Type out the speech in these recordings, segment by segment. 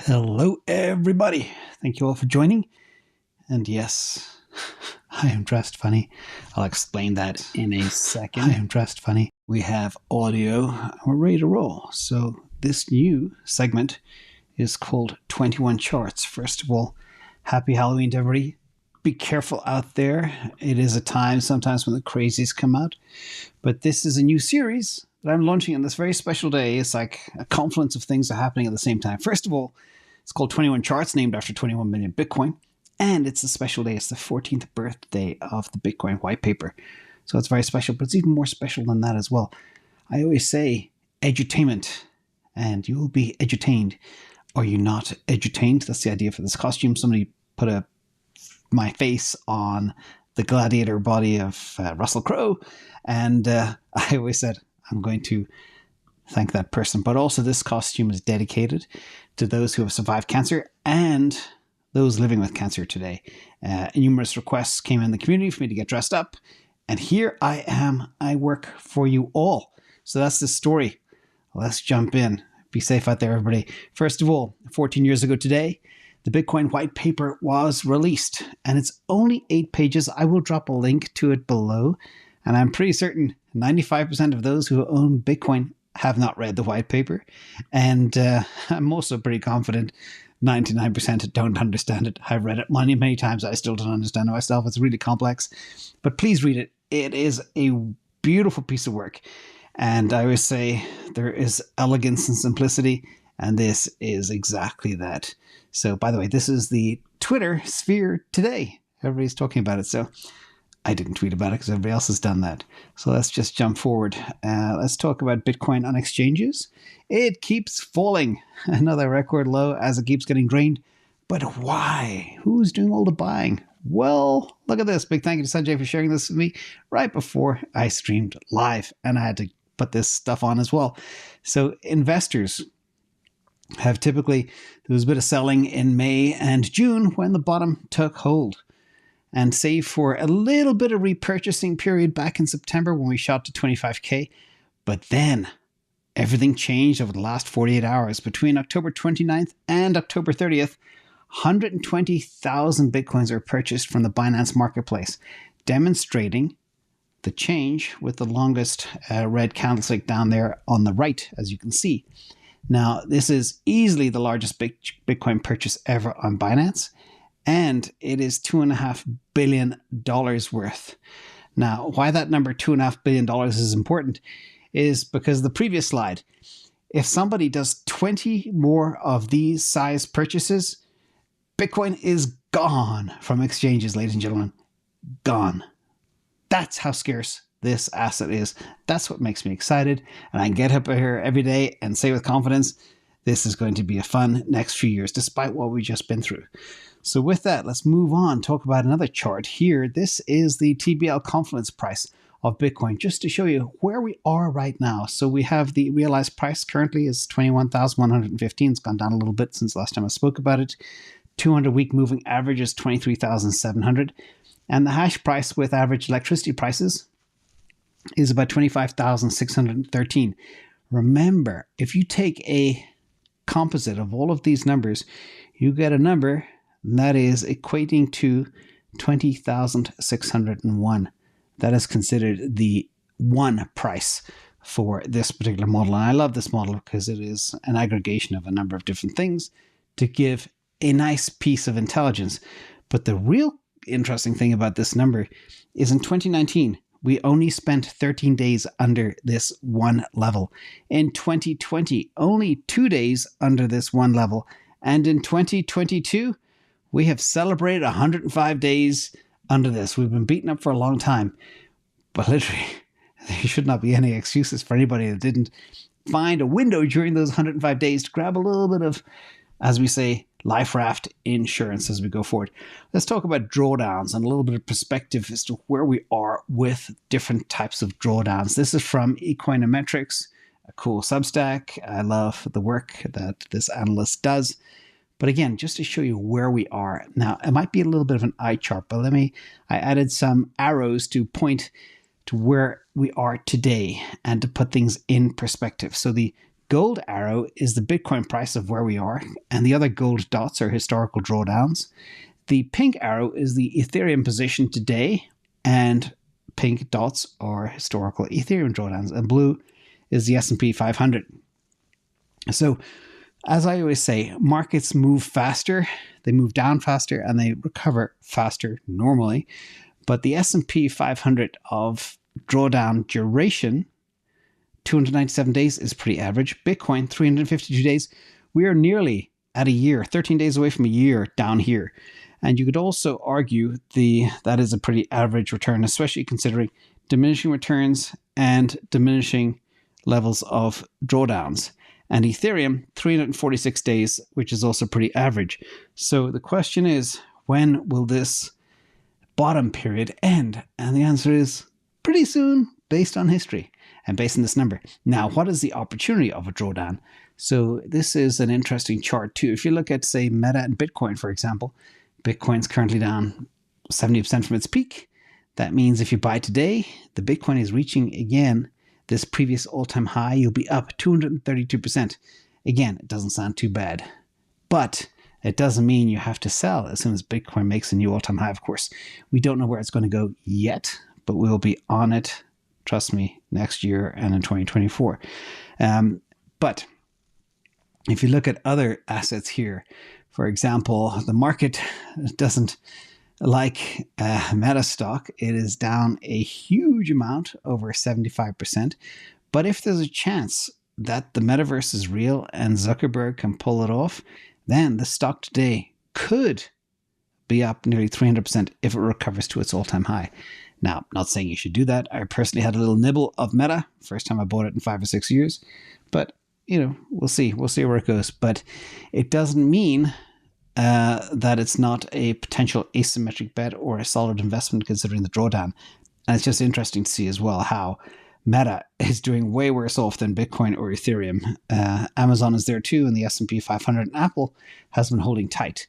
Hello, everybody. Thank you all for joining. And yes, I am dressed funny. I'll explain that in a second. I am dressed funny. We have audio. We're ready to roll. So this new segment is called 21 Charts. First of all, happy Halloween to everybody. Be careful out there. It is a time sometimes when the crazies come out. But this is a new series that I'm launching on this very special day. It's like a confluence of things are happening at the same time. First of all, it's called 21 Charts, named after 21 million Bitcoin. And it's a special day. It's the 14th birthday of the Bitcoin white paper. So it's very special, but it's even more special than that as well. I always say edutainment, and you will be edutained. Are you not edutained? That's the idea for this costume. Somebody put my face on the gladiator body of Russell Crowe. And I always said, I'm going to thank that person. But also this costume is dedicated to those who have survived cancer and those living with cancer today. Numerous requests came in the community for me to get dressed up. And here I am. I work for you all. So that's the story. Let's jump in. Be safe out there, everybody. First of all, 14 years ago today, the Bitcoin white paper was released. And it's only 8 pages. I will drop a link to it below. And I'm pretty certain 95% of those who own Bitcoin have not read the white paper. And I'm also pretty confident 99% don't understand it. I've read it many, many times. I still don't understand it myself. It's really complex. But please read it. It is a beautiful piece of work. And I always say there is elegance and simplicity. And this is exactly that. So, by the way, this is the Twitter sphere today. Everybody's talking about it. So I didn't tweet about it because everybody else has done that. So let's just jump forward. Let's talk about Bitcoin on exchanges. It keeps falling. Another record low as it keeps getting drained. But why? Who's doing all the buying? Well, look at this. Big thank you to Sanjay for sharing this with me right before I streamed live. And I had to put this stuff on as well. So investors have typically, there was a bit of selling in May and June when the bottom took hold. And save for a little bit of repurchasing period back in September when we shot to 25K. But then everything changed over the last 48 hours. Between October 29th and October 30th, 120,000 Bitcoins are purchased from the Binance marketplace, demonstrating the change with the longest red candlestick down there on the right, as you can see. Now, this is easily the largest Bitcoin purchase ever on Binance. And it is $2.5 billion worth. Now, why that number $2.5 billion is important is because the previous slide, if somebody does 20 more of these size purchases, Bitcoin is gone from exchanges, ladies and gentlemen. Gone. That's how scarce this asset is. That's what makes me excited. And I can get up here every day and say with confidence, this is going to be a fun next few years, despite what we've just been through. So with that, let's move on, talk about another chart here. This is the TBL Confluence price of Bitcoin, just to show you where we are right now. So we have the realized price currently is 21,115. It's gone down a little bit since last time I spoke about it. 200-week moving average is 23,700. And the hash price with average electricity prices is about 25,613. Remember, if you take a composite of all of these numbers, you get a number that is equating to 20,601. That is considered the one price for this particular model. And I love this model because it is an aggregation of a number of different things to give a nice piece of intelligence. But the real interesting thing about this number is in 2019, we only spent 13 days under this one level. In 2020, only 2 days under this one level. And in 2022, we have celebrated 105 days under this. We've been beaten up for a long time. But literally, there should not be any excuses for anybody that didn't find a window during those 105 days to grab a little bit of, as we say, life raft insurance as we go forward. Let's talk about drawdowns and a little bit of perspective as to where we are with different types of drawdowns. This is from Econometrics, a cool Substack. I love the work that this analyst does. But again, just to show you where we are. Now, it might be a little bit of an eye chart, but I added some arrows to point to where we are today and to put things in perspective. So the gold arrow is the Bitcoin price of where we are, and the other gold dots are historical drawdowns. The pink arrow is the Ethereum position today, and pink dots are historical Ethereum drawdowns, and blue is the S&P 500. So, as I always say, markets move faster, they move down faster, and they recover faster normally. But the S&P 500 of drawdown duration, 297 days, is pretty average. Bitcoin, 352 days. We are nearly at a year, 13 days away from a year down here. And you could also argue that is a pretty average return, especially considering diminishing returns and diminishing levels of drawdowns. And Ethereum, 346 days, which is also pretty average. So the question is, when will this bottom period end? And the answer is pretty soon, based on history and based on this number. Now, what is the opportunity of a drawdown? So this is an interesting chart too. If you look at, say, Meta and Bitcoin, for example, Bitcoin's currently down 70% from its peak. That means if you buy today, the Bitcoin is reaching again this previous all-time high. You'll be up 232%. Again, it doesn't sound too bad, but it doesn't mean you have to sell as soon as Bitcoin makes a new all-time high, of course. We don't know where it's going to go yet, but we'll be on it, trust me, next year and in 2024. But if you look at other assets here, for example, the market doesn't like Meta stock. It is down a huge amount, over 75%. But if there's a chance that the metaverse is real and Zuckerberg can pull it off, then the stock today could be up nearly 300% if it recovers to its all-time high. Now, not saying you should do that. I personally had a little nibble of Meta. First time I bought it in 5 or 6 years. But, we'll see. We'll see where it goes. But it doesn't mean that it's not a potential asymmetric bet or a solid investment considering the drawdown. And it's just interesting to see as well how Meta is doing way worse off than Bitcoin or Ethereum. Amazon is there too in the S&P 500, and Apple has been holding tight.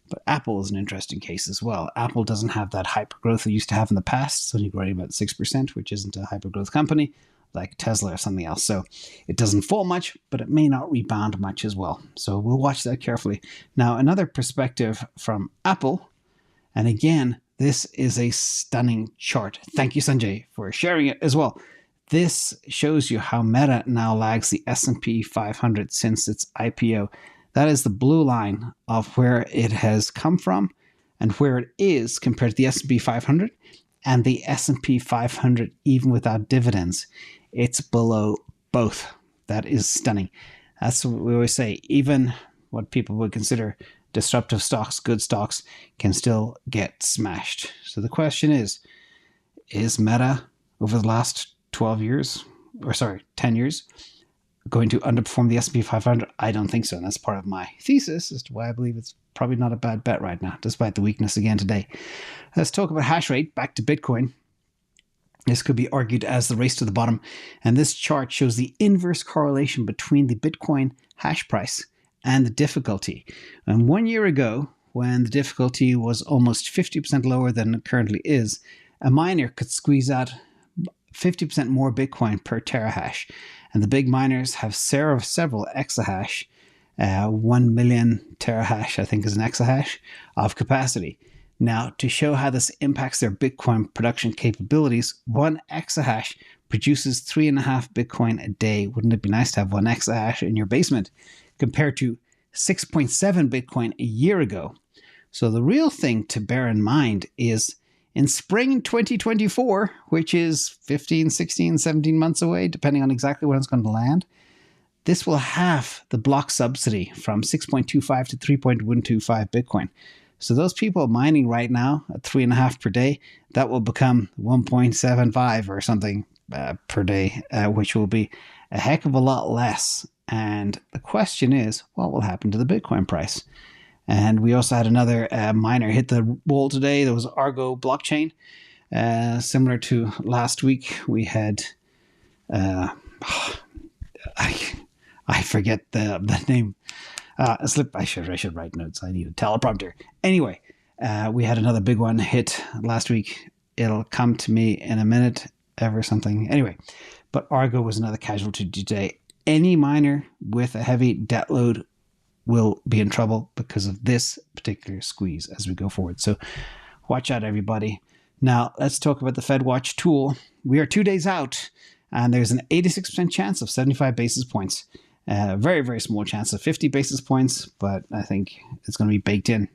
But Apple is an interesting case as well. Apple doesn't have that hyper growth it used to have in the past. It's only growing about 6%, which isn't a hyper growth company like Tesla or something else. So it doesn't fall much, but it may not rebound much as well. So we'll watch that carefully. Now, another perspective from Apple, and again, this is a stunning chart. Thank you, Sanjay, for sharing it as well. This shows you how Meta now lags the S&P 500 since its IPO. That is the blue line of where it has come from and where it is compared to the S&P 500 and the S&P 500 even without dividends. It's below both. That is stunning. That's what we always say. Even what people would consider disruptive stocks, good stocks, can still get smashed. So the question is Meta over the last 10 years, going to underperform the S&P 500? I don't think so. And that's part of my thesis as to why I believe it's probably not a bad bet right now, despite the weakness again today. Let's talk about hash rate. Back to Bitcoin. This could be argued as the race to the bottom. And this chart shows the inverse correlation between the Bitcoin hash price and the difficulty. And 1 year ago, when the difficulty was almost 50% lower than it currently is, a miner could squeeze out 50% more Bitcoin per terahash. And the big miners have several exahash, 1 million terahash, I think is an exahash, of capacity. Now, to show how this impacts their Bitcoin production capabilities, 1 exahash produces 3.5 Bitcoin a day. Wouldn't it be nice to have 1 exahash in your basement compared to 6.7 Bitcoin a year ago? So the real thing to bear in mind is in spring 2024, which is 15, 16, 17 months away, depending on exactly when it's going to land, this will halve the block subsidy from 6.25 to 3.125 Bitcoin. So those people mining right now at 3.5 per day, that will become 1.75 or something per day, which will be a heck of a lot less. And the question is, what will happen to the Bitcoin price? And we also had another miner hit the wall today. There was Argo blockchain. Similar to last week, we had, I forget the name. I should write notes. I need a teleprompter. Anyway, we had another big one hit last week. It'll come to me in a minute, ever something. Anyway, but Argo was another casualty today. any miner with a heavy debt load will be in trouble because of this particular squeeze as we go forward. So watch out, everybody. Now, let's talk about the FedWatch tool. We are 2 days out, and there's an 86% chance of 75 basis points. Very, very small chance of 50 basis points, but I think it's going to be baked in.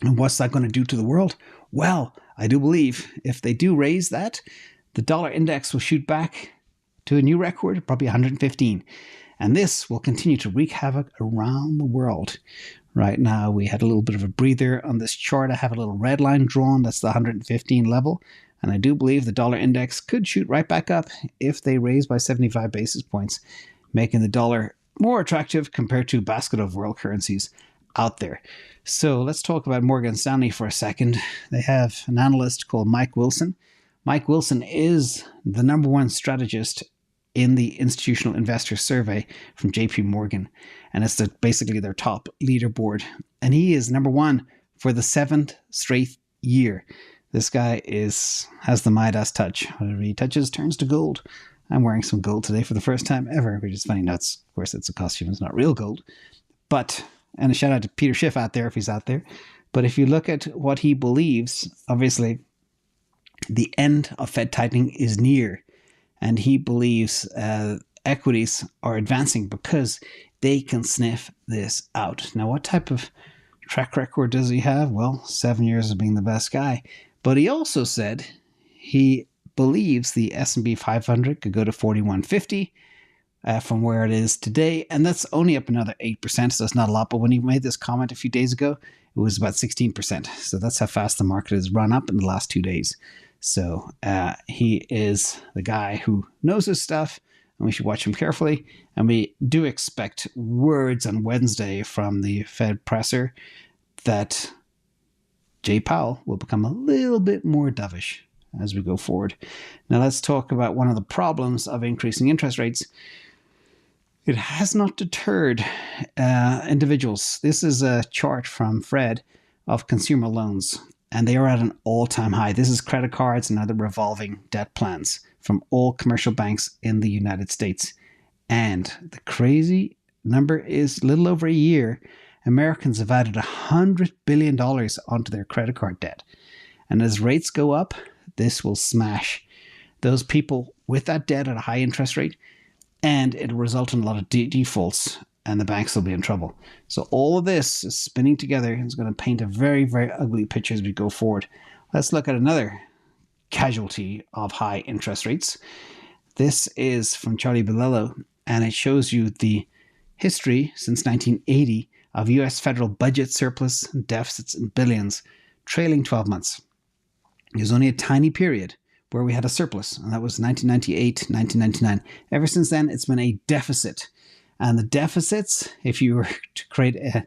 And what's that going to do to the world? Well, I do believe if they do raise that, the dollar index will shoot back to a new record, probably 115. And this will continue to wreak havoc around the world. Right now, we had a little bit of a breather on this chart. I have a little red line drawn. That's the 115 level. And I do believe the dollar index could shoot right back up if they raise by 75 basis points, making the dollar more attractive compared to a basket of world currencies out there. So let's talk about Morgan Stanley for a second. They have an analyst called Mike Wilson. Mike Wilson is the #1 strategist in the Institutional Investor Survey from JP Morgan. And it's basically their top leaderboard. And he is #1 for the 7th straight year. This guy has the Midas touch. Whatever he touches turns to gold. I'm wearing some gold today for the first time ever, which is funny. Of course, it's a costume. It's not real gold. And a shout out to Peter Schiff out there if he's out there. But if you look at what he believes, obviously, the end of Fed tightening is near. And he believes equities are advancing because they can sniff this out. Now, what type of track record does he have? Well, 7 years of being the best guy. But he also said he believes the S&P 500 could go to 4150 from where it is today. And that's only up another 8%, so it's not a lot. But when he made this comment a few days ago, it was about 16%. So that's how fast the market has run up in the last 2 days. So he is the guy who knows his stuff, and we should watch him carefully. And we do expect words on Wednesday from the Fed presser that Jay Powell will become a little bit more dovish as we go forward. Now let's talk about one of the problems of increasing interest rates. It has not deterred individuals. This is a chart from Fred of consumer loans, and they are at an all-time high. This is credit cards and other revolving debt plans from all commercial banks in the United States. And the crazy number is a little over a year, Americans have added $100 billion onto their credit card debt. And as rates go up, this will smash those people with that debt at a high interest rate, and it'll result in a lot of defaults, and the banks will be in trouble. So all of this is spinning together and is going to paint a very, very ugly picture as we go forward. Let's look at another casualty of high interest rates. This is from Charlie Bilello, and it shows you the history since 1980 of U.S. federal budget surplus and deficits in billions, trailing 12 months. There's only a tiny period where we had a surplus, and that was 1998, 1999. Ever since then, it's been a deficit. And the deficits, if you were to create a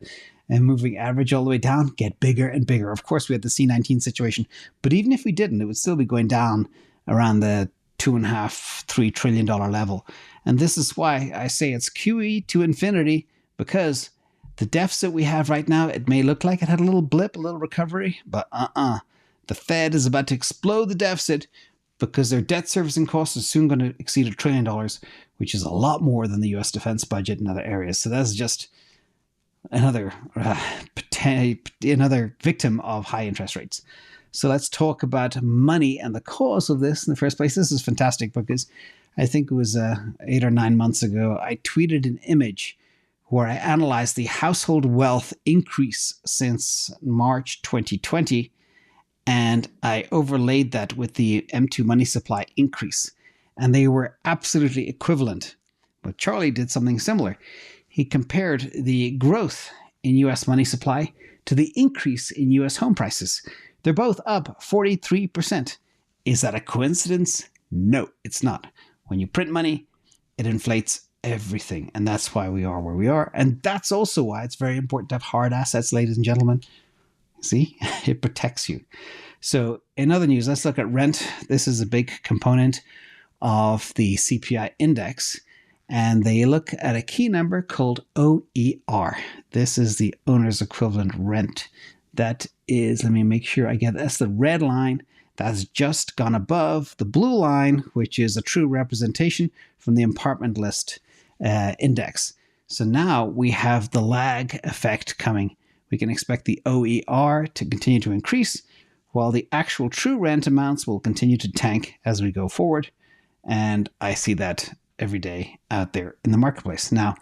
moving average all the way down, get bigger and bigger. Of course, we had the C-19 situation, but even if we didn't, it would still be going down around the $2.5, $3 trillion level. And this is why I say it's QE to infinity, because the deficit we have right now, it may look like it had a little blip, a little recovery, but the Fed is about to explode the deficit because their debt servicing costs are soon going to exceed $1 trillion, which is a lot more than the U.S. defense budget in other areas. So that's just another victim of high interest rates. So let's talk about money and the cause of this in the first place. This is fantastic because I think it was 8 or 9 months ago, I tweeted an image where I analyzed the household wealth increase since March 2020. And I overlaid that with the M2 money supply increase. And they were absolutely equivalent. But Charlie did something similar. He compared the growth in US money supply to the increase in US home prices. They're both up 43%. Is that a coincidence? No, it's not. When you print money, it inflates everything. And that's why we are where we are. And that's also why it's very important to have hard assets, ladies and gentlemen. See, it protects you. So in other news, let's look at rent. This is a big component of the CPI index, and they look at a key number called OER. This is the owner's equivalent rent. That is, let me make sure I get that's the red line that's just gone above the blue line, which is a true representation from the apartment list. index. So now we have the lag effect coming. We can expect the OER to continue to increase, while the actual true rent amounts will continue to tank as we go forward. And I see that every day out there in the marketplace. Now,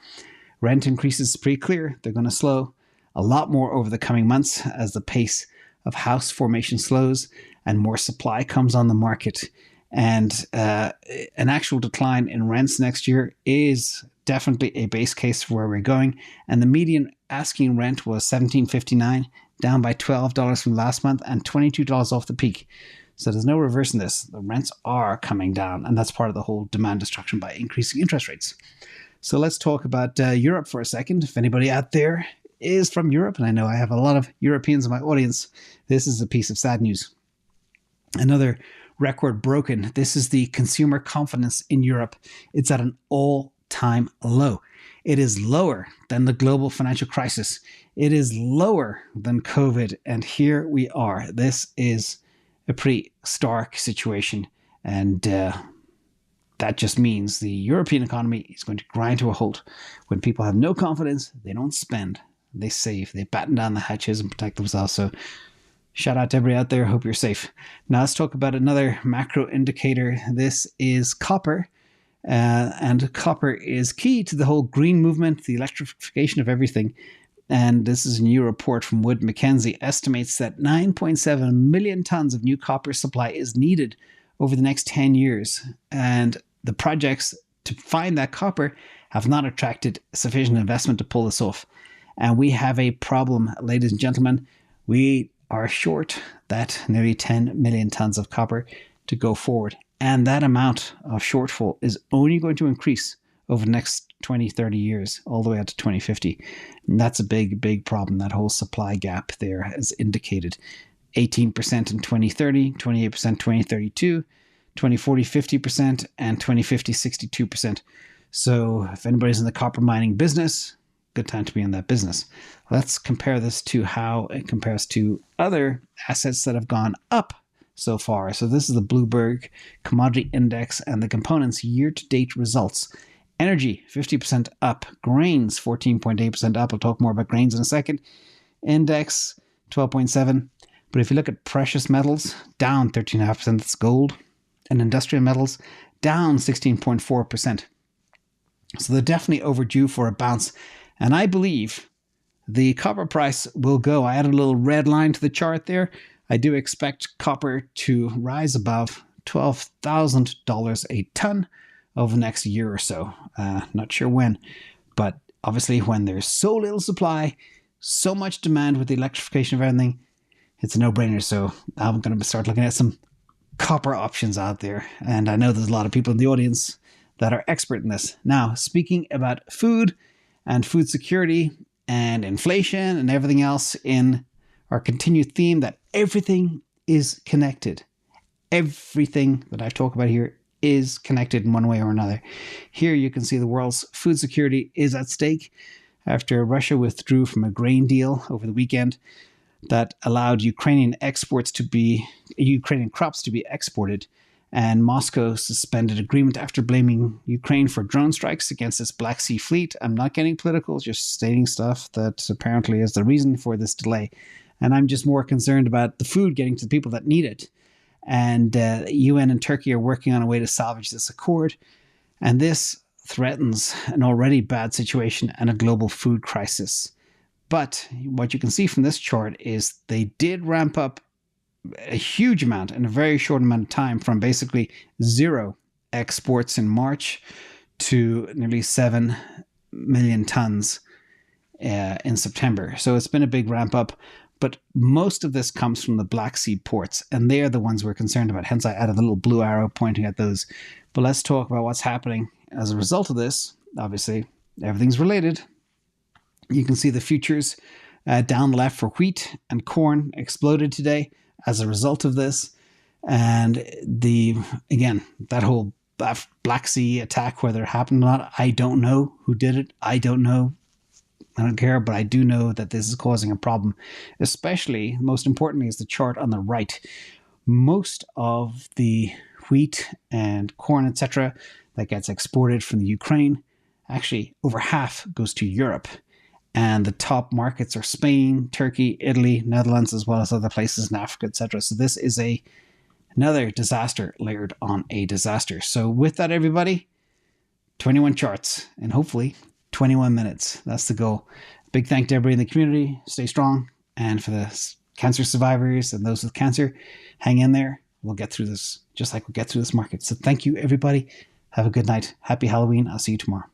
rent increases pretty clear. They're going to slow a lot more over the coming months as the pace of house formation slows and more supply comes on the market. And an actual decline in rents next year is definitely a base case for where we're going. And the median asking rent was $17.59, down by $12 from last month and $22 off the peak. So there's no reversing this. The rents are coming down, and that's part of the whole demand destruction by increasing interest rates. So let's talk about Europe for a second. If anybody out there is from Europe, and I know I have a lot of Europeans in my audience, this is a piece of sad news. Another record broken. This is the consumer confidence in Europe. It's at an all-time low. It is lower than the global financial crisis. It is lower than COVID. And here we are. This is a pretty stark situation. And that just means the European economy is going to grind to a halt. When people have no confidence, they don't spend. They save. They batten down the hatches and protect themselves. So shout out to everybody out there. Hope you're safe. Now let's talk about another macro indicator. This is copper. And copper is key to the whole green movement, the electrification of everything. And this is a new report from Wood Mackenzie, estimates that 9.7 million tons of new copper supply is needed over the next 10 years. And the projects to find that copper have not attracted sufficient investment to pull this off. And we have a problem, ladies and gentlemen. We are short that nearly 10 million tons of copper to go forward. And that amount of shortfall is only going to increase over the next 20, 30 years, all the way out to 2050. And that's a big, big problem. That whole supply gap there is indicated. 18% in 2030, 28% 2032, 2040, 50%, and 2050, 62%. So if anybody's in the copper mining business, good time to be in that business. Let's compare this to how it compares to other assets that have gone up so far. So this is the Bloomberg Commodity Index and the components year-to-date results. Energy, 50% up. Grains, 14.8% up. I'll talk more about grains in a second. Index, 12.7%. But if you look at precious metals, down 13.5%. That's gold. And industrial metals, down 16.4%. So they're definitely overdue for a bounce. And I believe the copper price will go. I added a little red line to the chart there. I do expect copper to rise above $12,000 a ton over the next year or so. Not sure when, but obviously when there's so little supply, so much demand with the electrification of everything, it's a no-brainer. So I'm going to start looking at some copper options out there. And I know there's a lot of people in the audience that are expert in this. Now, speaking about food and food security and inflation and everything else in our continued theme that everything is connected. Everything that I've talked about here is connected in one way or another. Here you can see the world's food security is at stake after Russia withdrew from a grain deal over the weekend that allowed Ukrainian crops to be exported, and Moscow suspended agreement after blaming Ukraine for drone strikes against its Black Sea fleet. I'm not getting political, just stating stuff that apparently is the reason for this delay. And I'm just more concerned about the food getting to the people that need it. And UN and Turkey are working on a way to salvage this accord. And this threatens an already bad situation and a global food crisis. But what you can see from this chart is they did ramp up a huge amount in a very short amount of time, from basically zero exports in March to nearly 7 million tons in September. So it's been a big ramp up. But most of this comes from the Black Sea ports, and they are the ones we're concerned about. Hence, I added a little blue arrow pointing at those. But let's talk about what's happening as a result of this. Obviously, everything's related. You can see the futures down the left for wheat and corn exploded today as a result of this. And that whole Black Sea attack, whether it happened or not, I don't know who did it. I don't know. I don't care, but I do know that this is causing a problem. Especially, most importantly, is the chart on the right. Most of the wheat and corn, etc., that gets exported from the Ukraine actually over half goes to Europe. And the top markets are Spain, Turkey, Italy, Netherlands, as well as other places in Africa, etc. So this is another disaster layered on a disaster. So with that, everybody, 21 charts and hopefully 21 minutes. That's the goal. Big thank to everybody in the community. Stay strong. And for the cancer survivors and those with cancer, hang in there. We'll get through this just like we'll get through this market. So thank you, everybody. Have a good night. Happy Halloween. I'll see you tomorrow.